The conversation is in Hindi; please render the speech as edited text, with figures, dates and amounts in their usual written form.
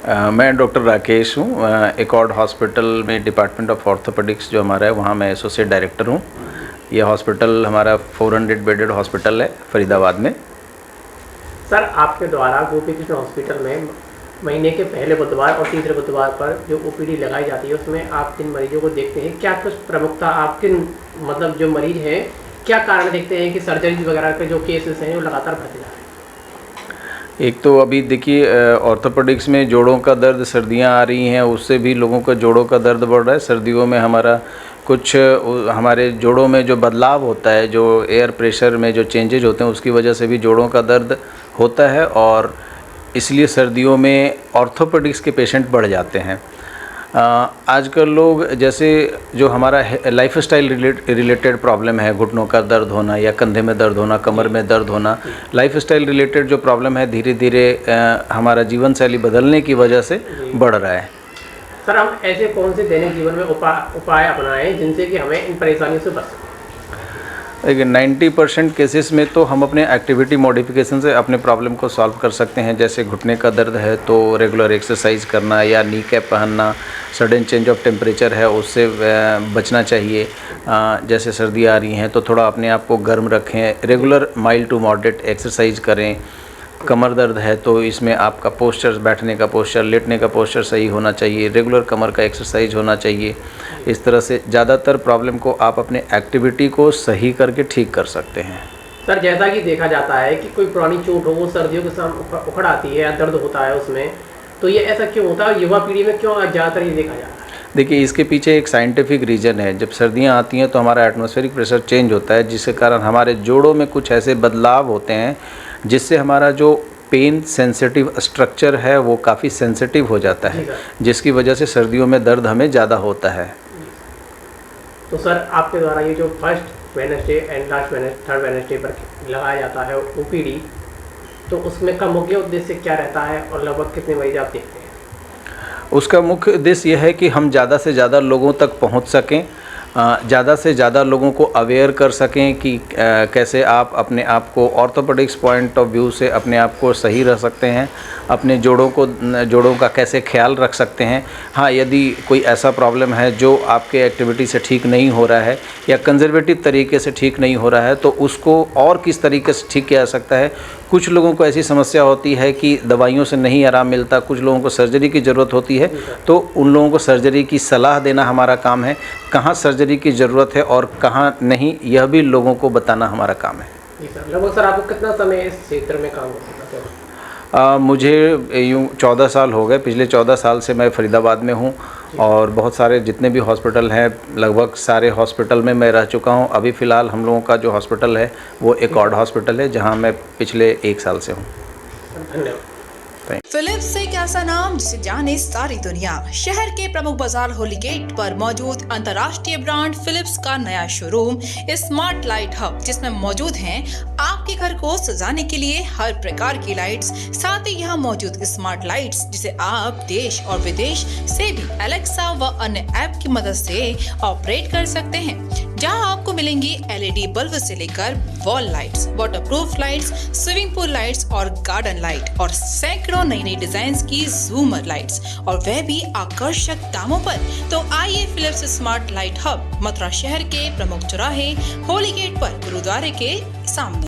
मैं डॉक्टर राकेश हूँ। एकॉर्ड हॉस्पिटल में डिपार्टमेंट ऑफ ऑर्थोपेडिक्स जो हमारा है वहाँ मैं एसोसिएट डायरेक्टर हूँ। यह हॉस्पिटल हमारा 400 बेडेड हॉस्पिटल है फरीदाबाद में। सर, आपके द्वारा गोपी कृष्ण हॉस्पिटल में महीने के पहले बुधवार और तीसरे बुधवार पर जो ओपीडी लगाई जाती है उसमें आप किन मरीजों को देखते हैं? क्या कुछ प्रमुखता आप किन मतलब जो मरीज हैं क्या कारण देखते हैं कि सर्जरी वगैरह के जो केसेस हैं वो लगातार बढ़ते जा रहे हैं? एक तो अभी देखिए ऑर्थोपेडिक्स में जोड़ों का दर्द, सर्दियां आ रही हैं, उससे भी लोगों का जोड़ों का दर्द बढ़ रहा है। सर्दियों में कुछ हमारे जोड़ों में जो बदलाव होता है, जो एयर प्रेशर में जो चेंजेज होते हैं उसकी वजह से भी जोड़ों का दर्द होता है और इसलिए सर्दियों में ऑर्थोपेडिक्स के पेशेंट बढ़ जाते हैं। आजकल लोग जैसे जो हमारा लाइफस्टाइल रिलेटेड प्रॉब्लम है, घुटनों का दर्द होना या कंधे में दर्द होना, कमर में दर्द होना, लाइफस्टाइल रिलेटेड जो प्रॉब्लम है धीरे धीरे हमारा जीवन शैली बदलने की वजह से बढ़ रहा है। सर, हम ऐसे कौन से दैनिक जीवन में उपाय अपनाएं जिनसे कि हमें इन परेशानियों से बच सकें? देखिए 90% केसेस में तो हम अपने एक्टिविटी मॉडिफिकेशन से अपने प्रॉब्लम को सॉल्व कर सकते हैं। जैसे घुटने का दर्द है तो रेगुलर एक्सरसाइज करना या नी कैप पहनना, सडन चेंज ऑफ टेम्परेचर है उससे बचना चाहिए। जैसे सर्दी आ रही हैं तो थोड़ा अपने आप को गर्म रखें, regular mild to moderate exercise करें। कमर दर्द है तो इसमें आपका पोस्चर, बैठने का पोस्चर, लेटने का पोस्चर सही होना चाहिए, रेगुलर कमर का एक्सरसाइज होना चाहिए। इस तरह से ज़्यादातर प्रॉब्लम को आप अपने एक्टिविटी को सही करके ठीक कर सकते हैं। सर, जैसा कि देखा जाता है कि कोई पुरानी चोट हो वो सर्दियों के समय उखड़ आती है या दर्द होता है उसमें, तो ये ऐसा क्यों होता है? युवा पीढ़ी में क्यों ज़्यादातर ये देखा जाता है? देखिए इसके पीछे एक साइंटिफिक रीज़न है। जब सर्दियां आती हैं तो हमारा एटमॉस्फेरिक प्रेशर चेंज होता है, जिसके कारण हमारे जोड़ों में कुछ ऐसे बदलाव होते हैं जिससे हमारा जो पेन सेंसिटिव स्ट्रक्चर है वो काफ़ी सेंसिटिव हो जाता है, जिसकी वजह से सर्दियों में दर्द हमें ज़्यादा होता है। तो सर, आपके द्वारा ये जो first Wednesday and last third Wednesday पर लगाया जाता है ओपीडी, तो उसमें का मुख्य उद्देश्य क्या रहता है और लगभग कितने मरीज आप देखते हैं? उसका मुख्य उद्देश्य यह है कि हम ज़्यादा से ज़्यादा लोगों तक पहुंच सकें, ज़्यादा से ज़्यादा लोगों को अवेयर कर सकें कि कैसे आप अपने आप को ऑर्थोपेडिक्स पॉइंट ऑफ व्यू से अपने आप को सही रख सकते हैं, अपने जोड़ों का कैसे ख्याल रख सकते हैं। हाँ, यदि कोई ऐसा प्रॉब्लम है जो आपके एक्टिविटी से ठीक नहीं हो रहा है या कंजर्वेटिव तरीके से ठीक नहीं हो रहा है तो उसको और किस तरीके से ठीक किया जा सकता है। कुछ लोगों को ऐसी समस्या होती है कि दवाइयों से नहीं आराम मिलता, कुछ लोगों को सर्जरी की ज़रूरत होती है, तो उन लोगों को सर्जरी की सलाह देना हमारा काम है। कहाँ सर्जरी की ज़रूरत है और कहाँ नहीं, यह भी लोगों को बताना हमारा काम है। जी सर, लगभग सर आपको कितना समय इस क्षेत्र में काम करना है? मुझे यूँ 14 साल हो गए। पिछले 14 साल से मैं फरीदाबाद में हूँ और बहुत सारे जितने भी हॉस्पिटल हैं लगभग सारे हॉस्पिटल में मैं रह चुका हूँ। अभी फ़िलहाल हम लोगों का जो हॉस्पिटल है वो एकॉर्ड हॉस्पिटल है, जहाँ मैं पिछले 1 साल से हूँ। धन्यवाद। फिलिप्स एक ऐसा नाम जिसे जाने सारी दुनिया। शहर के प्रमुख बाजार होली गेट पर मौजूद अंतर्राष्ट्रीय ब्रांड फिलिप्स का नया शोरूम स्मार्ट लाइट हब, जिसमें मौजूद हैं आपके घर को सजाने के लिए हर प्रकार की लाइट्स। साथ ही यहाँ मौजूद स्मार्ट लाइट्स जिसे आप देश और विदेश से भी एलेक्सा व अन्य ऐप की मदद से ऑपरेट कर सकते हैं, जहाँ आपको मिलेंगी LED बल्ब से लेकर wall lights, waterproof lights, swimming pool lights और गार्डन लाइट और सैकड़ों नई नई डिजाइन की जूमर लाइट्स, और वह भी आकर्षक दामों पर। तो आइए Philips smart light hub, Mathura शहर के प्रमुख चौराहे होली गेट पर गुरुद्वारे के सामने।